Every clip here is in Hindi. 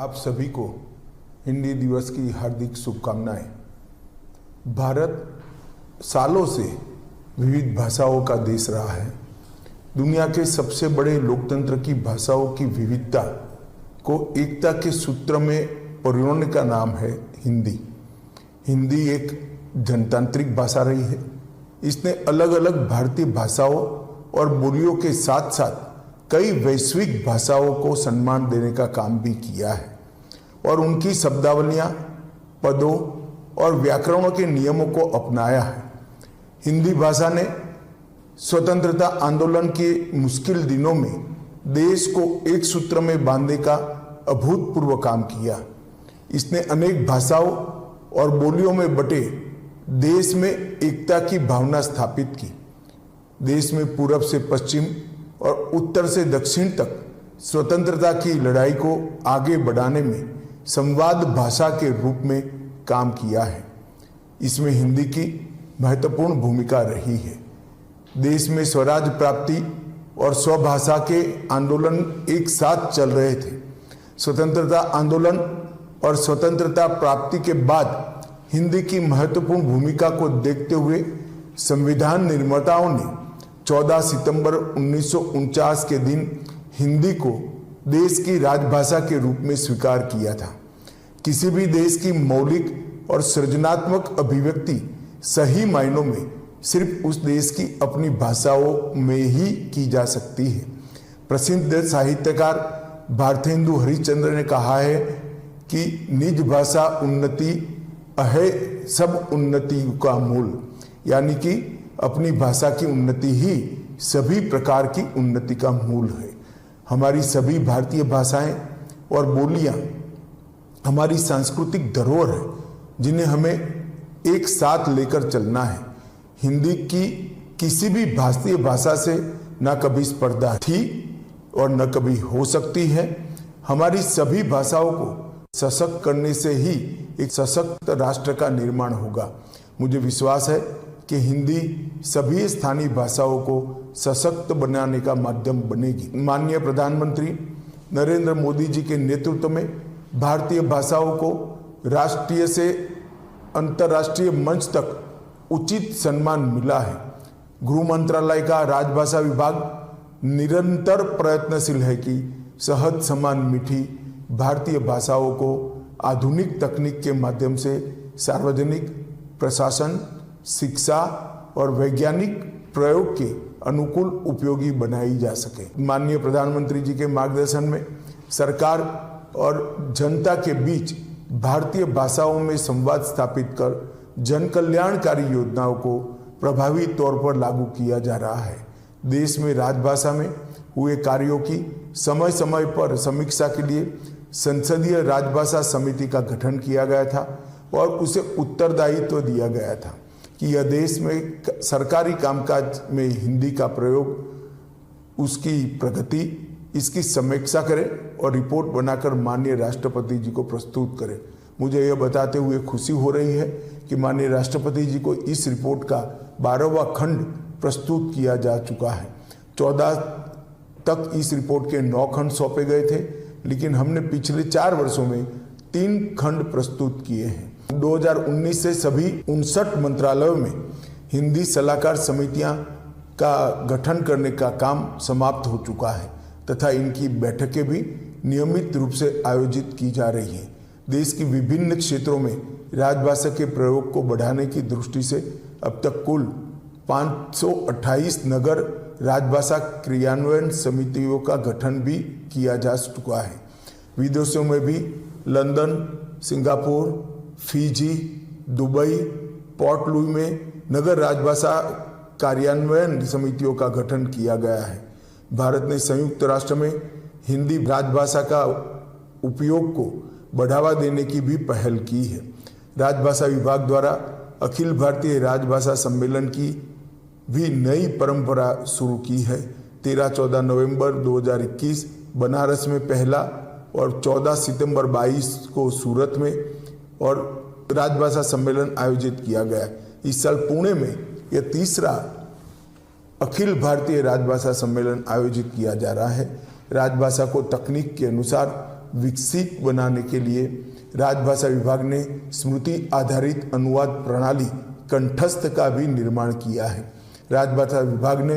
आप सभी को हिंदी दिवस की हार्दिक शुभकामनाएं। भारत सालों से विविध भाषाओं का देश रहा है। दुनिया के सबसे बड़े लोकतंत्र की भाषाओं की विविधता को एकता के सूत्र में पिरोने का नाम है हिंदी। हिंदी एक जनतांत्रिक भाषा रही है। इसने अलग अलग भारतीय भाषाओं और बोलियों के साथ साथ कई वैश्विक भाषाओं को सम्मान देने का काम भी किया है और उनकी शब्दावलियां, पदों और व्याकरणों के नियमों को अपनाया है। हिंदी भाषा ने स्वतंत्रता आंदोलन के मुश्किल दिनों में देश को एक सूत्र में बांधने का अभूतपूर्व काम किया। इसने अनेक भाषाओं और बोलियों में बटे देश में एकता की भावना स्थापित की। देश में पूरब से पश्चिम और उत्तर से दक्षिण तक स्वतंत्रता की लड़ाई को आगे बढ़ाने में संवाद भाषा के रूप में काम किया है। इसमें हिंदी की महत्वपूर्ण भूमिका रही है। देश में स्वराज प्राप्ति और स्वभाषा के आंदोलन एक साथ चल रहे थे। स्वतंत्रता आंदोलन और स्वतंत्रता प्राप्ति के बाद हिंदी की महत्वपूर्ण भूमिका को देखते हुए संविधान निर्माताओं ने 14 सितंबर 1949 के दिन हिंदी को देश की राजभाषा के रूप में स्वीकार किया था। किसी भी देश की मौलिक और सृजनात्मक अभिव्यक्ति सही मायनों में सिर्फ उस देश की अपनी भाषाओं में ही की जा सकती है। प्रसिद्ध साहित्यकार भारतेंदु हरिश्चंद्र ने कहा है कि निज भाषा उन्नति अहे सब उन्नति का मूल, यानी कि अपनी भाषा की उन्नति ही सभी प्रकार की उन्नति का मूल है। हमारी सभी भारतीय भाषाएं और बोलियां हमारी सांस्कृतिक धरोहर है, जिन्हें हमें एक साथ लेकर चलना है। हिंदी की किसी भी भारतीय भाषा से न कभी स्पर्धा थी और न कभी हो सकती है। हमारी सभी भाषाओं को सशक्त करने से ही एक सशक्त राष्ट्र का निर्माण होगा। मुझे विश्वास है कि हिंदी सभी स्थानीय भाषाओं को सशक्त बनाने का माध्यम बनेगी। माननीय प्रधानमंत्री नरेंद्र मोदी जी के नेतृत्व में भारतीय भाषाओं को राष्ट्रीय से अंतर्राष्ट्रीय मंच तक उचित सम्मान मिला है। गृह मंत्रालय का राजभाषा विभाग निरंतर प्रयत्नशील है कि सहज समान मीठी भारतीय भाषाओं को आधुनिक तकनीक के माध्यम से सार्वजनिक प्रशासन, शिक्षा और वैज्ञानिक प्रयोग के अनुकूल उपयोगी बनाई जा सके। माननीय प्रधानमंत्री जी के मार्गदर्शन में सरकार और जनता के बीच भारतीय भाषाओं में संवाद स्थापित कर जन कल्याणकारी योजनाओं को प्रभावी तौर पर लागू किया जा रहा है। देश में राजभाषा में हुए कार्यों की समय समय पर समीक्षा के लिए संसदीय राजभाषा समिति का गठन किया गया था और उसे उत्तरदायित्व दिया गया था कि यह देश में सरकारी कामकाज में हिंदी का प्रयोग, उसकी प्रगति, इसकी समीक्षा करे और रिपोर्ट बनाकर माननीय राष्ट्रपति जी को प्रस्तुत करे। मुझे यह बताते हुए खुशी हो रही है कि माननीय राष्ट्रपति जी को इस रिपोर्ट का 12वां खंड प्रस्तुत किया जा चुका है। 14 तक इस रिपोर्ट के 9 खंड सौंपे गए थे, लेकिन हमने पिछले 4 वर्षों में 3 खंड प्रस्तुत किए हैं। 2019 से सभी 59 मंत्रालयों में हिंदी सलाहकार समितियां का गठन करने का काम समाप्त हो चुका है तथा इनकी बैठकें भी नियमित रूप से आयोजित की जा रही हैं। देश की विभिन्न क्षेत्रों में राजभाषा के प्रयोग को बढ़ाने की दृष्टि से अब तक कुल 528 नगर राजभाषा क्रियान्वयन समितियों का गठन भी किया जा चुका है। विदेशों में भी London, Singapore, Fiji, Dubai, port Louis में नगर राजभाषा कार्यान्वयन समितियों का गठन किया गया है। भारत ने संयुक्त राष्ट्र में हिंदी राजभाषा का उपयोग को बढ़ावा देने की भी पहल की है। राजभाषा विभाग द्वारा अखिल भारतीय राजभाषा सम्मेलन की भी नई परंपरा शुरू की है। 13-14 नवंबर 2021 बनारस में पहला और 14 सितंबर 22 को सूरत में और राजभाषा सम्मेलन आयोजित किया गया। इस साल पुणे में यह तीसरा अखिल भारतीय राजभाषा सम्मेलन आयोजित किया जा रहा है। राजभाषा को तकनीक के अनुसार विकसित बनाने के लिए राजभाषा विभाग ने स्मृति आधारित अनुवाद प्रणाली कंठस्थ का भी निर्माण किया है। राजभाषा विभाग ने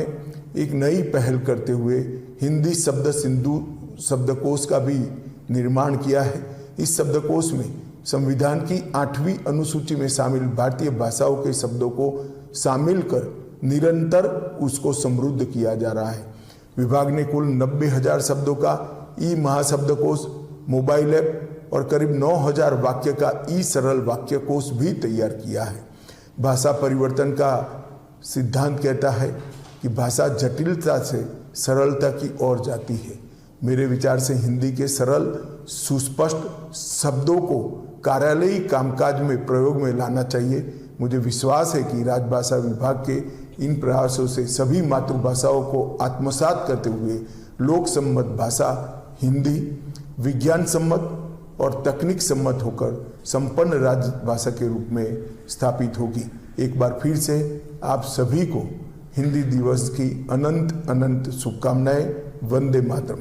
एक नई पहल करते हुए हिंदी शब्द सिंधु शब्दकोश का भी निर्माण किया है। इस शब्दकोश में संविधान की 8वीं अनुसूची में शामिल भारतीय भाषाओं के शब्दों को शामिल कर निरंतर उसको समृद्ध किया जा रहा है। विभाग ने कुल 90,000 शब्दों का ई महाशब्दकोश, मोबाइल ऐप और करीब 9,000 वाक्य का ई सरल वाक्यकोश भी तैयार किया है। भाषा परिवर्तन का सिद्धांत कहता है कि भाषा जटिलता से सरलता की ओर जाती है। मेरे विचार से हिंदी के सरल सुस्पष्ट शब्दों को कार्यालयी कामकाज में प्रयोग में लाना चाहिए। मुझे विश्वास है कि राजभाषा विभाग के इन प्रयासों से सभी मातृभाषाओं को आत्मसात करते हुए लोक सम्मत भाषा हिंदी विज्ञान सम्मत और तकनीक सम्मत होकर संपन्न राजभाषा के रूप में स्थापित होगी। एक बार फिर से आप सभी को हिंदी दिवस की अनंत अनंत शुभकामनाएं। वंदे मातरम।